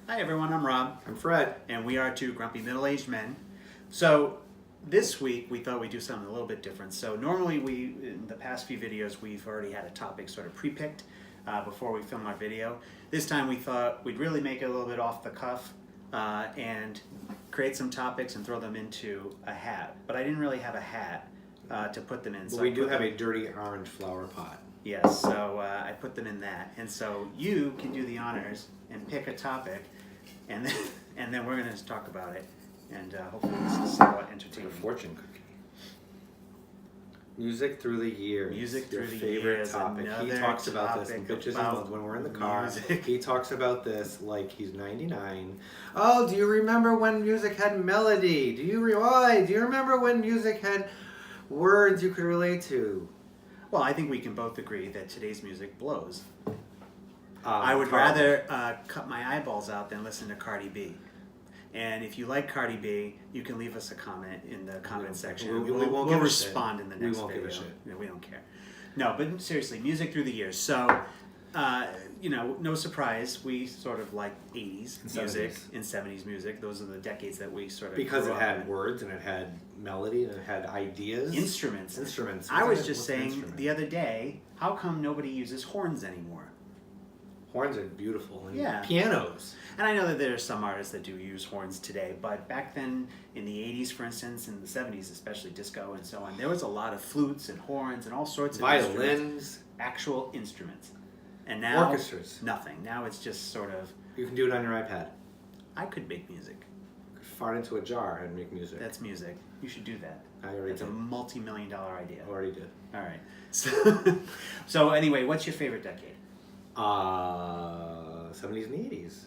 Hi everyone, I'm Rob, I'm Fred. and we are two grumpy middle-aged men. So this week we thought we'd do something a little bit different. So normally in the past few videos, we've already had a topic sort of pre-picked before we film our video. This time we thought we'd really make it a little bit off the cuff and create some topics and throw them into a hat. But I didn't really have a hat to put them in. So we do have a dirty orange flower pot. Yes, so I put them in that. And so you can do the honors and pick a topic, and then we're going to talk about it. And hopefully this is somewhat entertaining. A fortune cookie. Music through the years. Music through Your the favorite years. topic. He talks about this in Bitches and Modes when we're in the car. Music. He talks about this like he's 99. Oh, do you remember when music had melody? Do you remember when music had words you could relate to? Well, I think we can both agree that today's music blows. I would rather cut my eyeballs out than listen to Cardi B. And if you like Cardi B, you can leave us a comment in the comment section. We'll respond in the next video. We won't give a shit. No, we don't care. No, but seriously, music through the years. So, no surprise, we sort of like 80s music and 70s music. Those are the decades that we sort of because grew it up had in. words and it had melody and it had ideas. Instruments. I was just saying the other day, how come nobody uses horns anymore? Horns are beautiful. And Yeah. Pianos. And I know that there are some artists that do use horns today, but back then, in the 80s, for instance, in the 70s, especially disco and so on, there was a lot of flutes and horns and all sorts of violins, actual instruments. And now, orchestras. Nothing. Now it's just sort of... You can do it on your iPad. I could make music. You could fart into a jar and make music. That's music. You should do that. I already That's did. a multi-million-dollar idea. Already did. All right. So anyway, what's your favorite decade? 70s and 80s.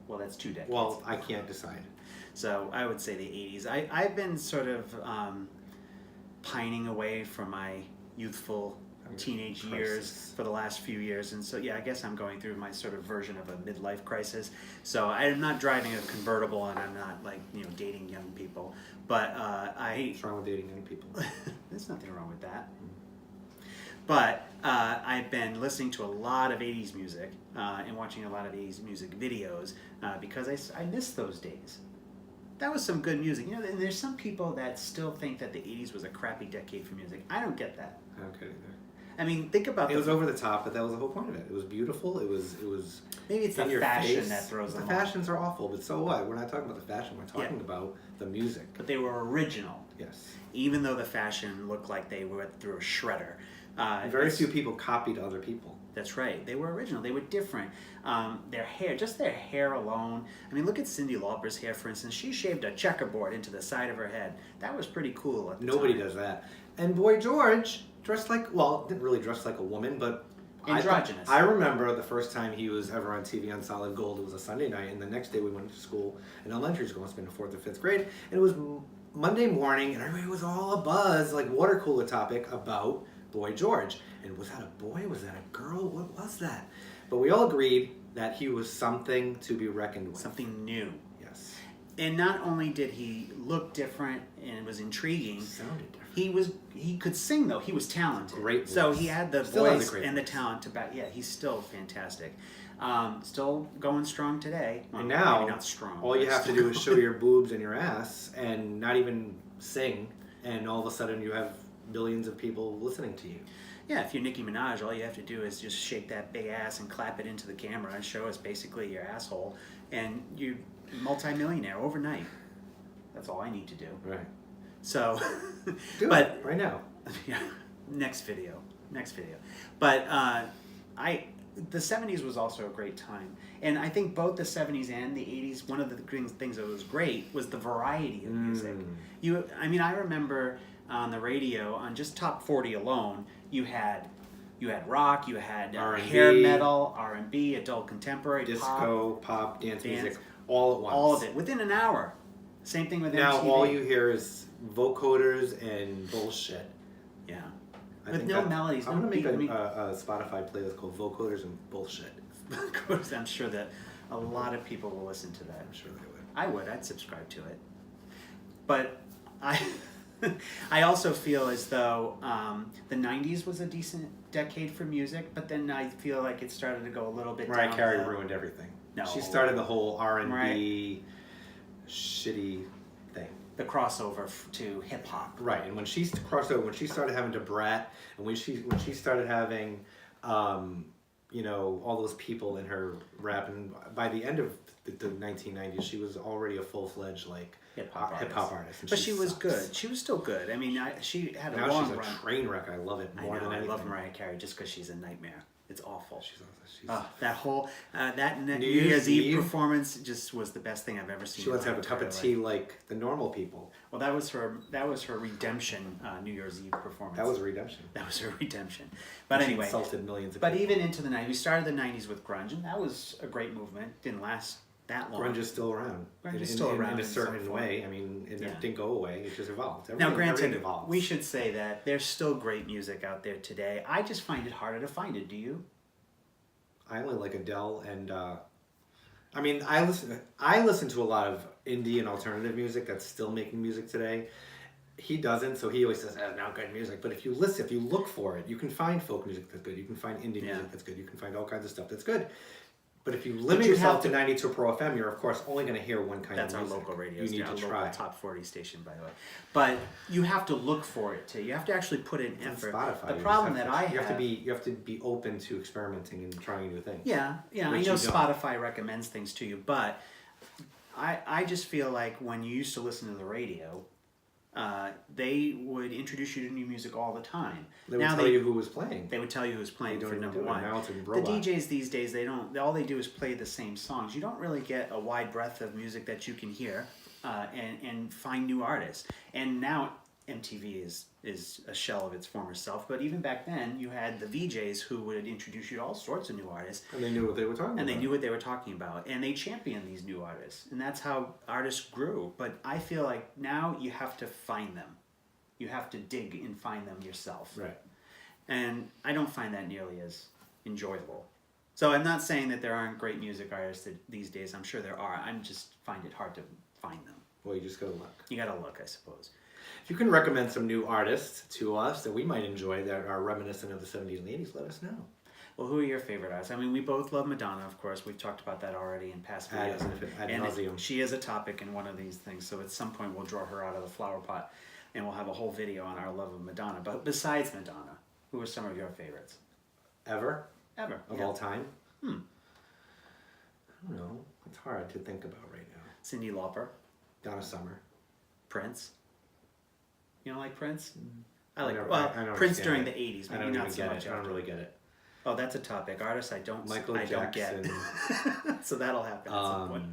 Well, that's 2 decades. Well, I can't decide. So I would say the 80s. I've been sort of pining away from my youthful teenage years for the last few years. And so, yeah, I guess I'm going through my sort of version of a midlife crisis. So I'm not driving a convertible and I'm not dating young people. But What's wrong with dating young people? There's nothing wrong with that. But I've been listening to a lot of 80s music and watching a lot of 80s music videos because I miss those days. That was some good music. And there's some people that still think that the 80s was a crappy decade for music. I don't get that. I don't get either. I mean, think about it was over the top, but that was the whole point of it. It was beautiful. It was. Maybe it's the fashion that throws them off. The fashions are awful, but so what? We're not talking about the fashion. We're talking about the music. But they were original. Yes. Even though the fashion looked like they went through a shredder. Very few people copied other people. That's right. They were original. They were different. Their hair alone. I mean, look at Cyndi Lauper's hair, for instance. She shaved a checkerboard into the side of her head. That was pretty cool at the Nobody time. does that. And Boy George dressed like, didn't really dress like a woman, but androgynous. I remember the first time he was ever on TV on Solid Gold. It was a Sunday night, and the next day we went to school, in elementary school. I was in 4th or 5th grade, and it was Monday morning, and everybody was all abuzz, like water cooler topic about Boy George. And was that a boy? Was that a girl? What was that? But we all agreed that he was something to be reckoned with. Something new. Yes. And not only did he look different and was intriguing, Sounded different. He could sing though. He was talented. Great voice. So he had the Still voice has a great and the voice. talent to back. Yeah, he's still fantastic. Still going strong today. Well, And now, maybe not strong. all you have to do is show your boobs and your ass and not even sing, and all of a sudden you have billions of people listening to you. Yeah, if you're Nicki Minaj, all you have to do is just shake that big ass and clap it into the camera and show us basically your asshole, and you're multi-millionaire overnight. That's all I need to do. Right. So, Do it right now. Yeah, next video. But the 70s was also a great time. And I think both the 70s and the 80s, one of the things that was great was the variety of music. I remember on the radio, on just top 40 alone, you had rock, you had hair metal, R&B, adult contemporary, disco, pop, dance music, all at once. All of it, within an hour. Same thing with MTV. Now all you hear is vocoders and bullshit. Yeah. With no melodies. I'm no going to make beat. a Spotify playlist called Vocoders and Bullshit. Of course, I'm sure that a lot of people will listen to that. I'm sure they would. I would. I'd subscribe to it. But I also feel as though the 90s was a decent decade for music, but then I feel like it started to go a little bit Mariah down. Carey ruined everything. No. She started the whole R&B shitty thing. The crossover to hip hop. Right, and when she crossed over, when she started having Debrat, and when she started having, you know, all those people in her rap, and by the end of the 1990s, she was already a full-fledged like Hip hop artist. And But she was sucks. good. She was still good. I mean, she had a Now long she's a run. train wreck. I love it I more know. than I anything. love Mariah Carey just because she's a nightmare. It's awful. She's That whole that New New Year's Year's Eve Eve performance just was the best thing I've ever seen. she wants to in have my a cup of entire tea life. like the normal people. Well, that was her redemption New Year's Eve performance. That was a redemption. That was her redemption. But She anyway, insulted millions of but people. even into the 90s, we started the 90s with grunge, and that was a great movement. Didn't last that long. Grunge is still around. Grunge is still around in a in some certain form. way. I mean, it Yeah. didn't go away. It just evolved. Now, Everything granted, evolves. we should say that there's still great music out there today. I just find it harder to find it. Do you? I only like Adele and I mean I listen to a lot of indie and alternative music that's still making music today. He doesn't, so he always says, not good music. But if you look for it, you can find folk music that's good. You can find indie music that's good. You can find all kinds of stuff that's good. But if you limit you yourself have to 92 Pro FM, you're of course only going to hear one kind That's of our music. local radio You station, need to our try. local top 40 station, by the way. But you have to look for it too. You have to actually put in On effort. Spotify, The you problem just that have I to, have, you have to be open to experimenting and trying new things. yeah, I Which know you don't. Spotify recommends things to you, but I just feel like when you used to listen to the radio, they would introduce you to new music all the time. They would Now tell you who was playing. They would tell you who's playing They don't for even number do it. one. Now it's a The robot. DJs these days, they don't. All they do is play the same songs. You don't really get a wide breadth of music that you can hear, and find new artists. And now MTV is a shell of its former self. But even back then, you had the VJs who would introduce you to all sorts of new artists, And they knew what they were talking about. and they knew what they were talking about, and they championed these new artists, and that's how artists grew. But I feel like now you have to find them. You have to dig and find them yourself. Right. And I don't find that nearly as enjoyable. So I'm not saying that there aren't great music artists these days. I'm sure there are. I'm just find it hard to find them. Well, you just gotta look. You gotta look, I suppose. If you can recommend some new artists to us that we might enjoy that are reminiscent of the 70s and 80s, let us know. Well, who are your favorite artists? I mean, we both love Madonna, of course. We've talked about that already in past videos. Ad and nauseum. she is a topic in one of these things. So at some point we'll draw her out of the flower pot and we'll have a whole video on our love of Madonna. But besides Madonna, who are some of your favorites? Ever? Ever. Of all time? I don't know. It's hard to think about right now. Cyndi Lauper, Donna Summer. Prince. You don't like Prince? I I like don't- well I don't Prince during understand the 80s, I maybe don't not even so get much it. I don't after. really get it. Oh, that's a topic. Artists I don't Michael I don't Jackson. get. So that'll happen at some point.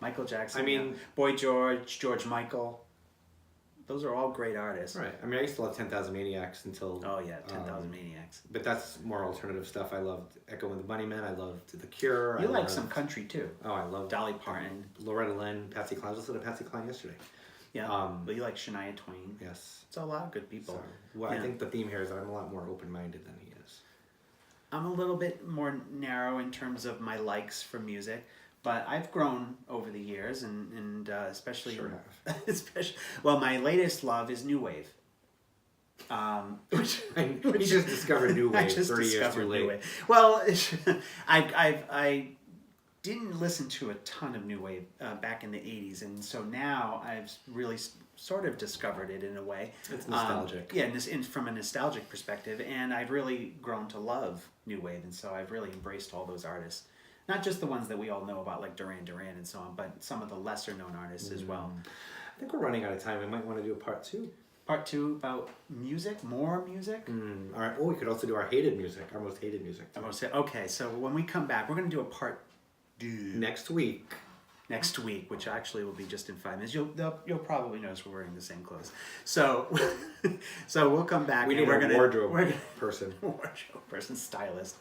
Michael Jackson. I mean- yeah. Boy George Michael. Those are all great artists. Right. I mean, I used to love 10,000 Maniacs until... Oh yeah, 10,000 Maniacs. But that's more alternative stuff. I loved Echo and the Bunnymen. I loved The Cure. You I like loved- some country too. Oh, I love Dolly Parton. Loretta Lynn, Patsy Cline. I listened to Patsy Cline yesterday. Yeah. Um, But you like Shania Twain. Yes. It's a lot of good people. So, well, Yeah. I think the theme here is I'm a lot more open-minded than he is. I'm a little bit more narrow in terms of my likes for music, but I've grown over the years, and especially, Sure have. especially. Well, my latest love is new wave. Which We just discovered New I Wave just 30 years discovered too new late. wave. Well, I didn't listen to a ton of new wave back in the '80s, and so now I've really sort of discovered it in a way. It's nostalgic. Yeah, from a nostalgic perspective, and I've really grown to love new wave, and so I've really embraced all those artists. Not just the ones that we all know about, like Duran Duran and so on, but some of the lesser known artists as well. I think we're running out of time. We might want to do a part 2. Part 2 about music, more music. All right. Oh, we could also do our hated music, our most hated music. I'm gonna say, okay, so when we come back, we're going to do a part 2 Next week. next week, which actually will be just in 5 minutes. You'll probably notice we're wearing the same clothes. So so we'll come back. We and need we're a gonna, wardrobe we're gonna, person. wardrobe person, stylist.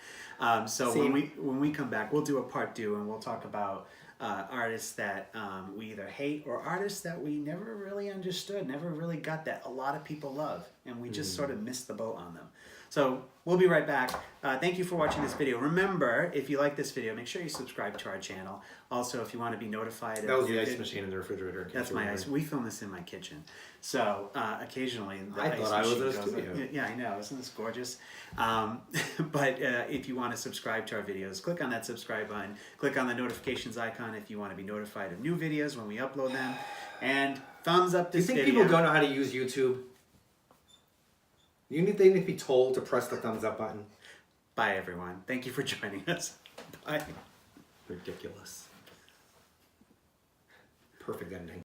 So See? when we come back, we'll do a part 2, and we'll talk about artists that we either hate or artists that we never really understood, never really got that a lot of people love, and we just sort of missed the boat on them. So we'll be right back. Thank you for watching this video. Remember, if you like this video, make sure you subscribe to our channel. Also, if you want to be notified, That was the ice machine in the refrigerator. in case That's you my were ice. wondering. We film this in my kitchen, so occasionally the I ice thought I was machine in a goes studio. like- Yeah, I know. Isn't this gorgeous? But if you want to subscribe to our videos, click on that subscribe button. Click on the notifications icon if you want to be notified of new videos when we upload them. And thumbs up Do you this think video. people don't know how to use YouTube? They need to be told to press the thumbs up button. Bye, everyone. Thank you for joining us. Bye. Ridiculous. Perfect ending.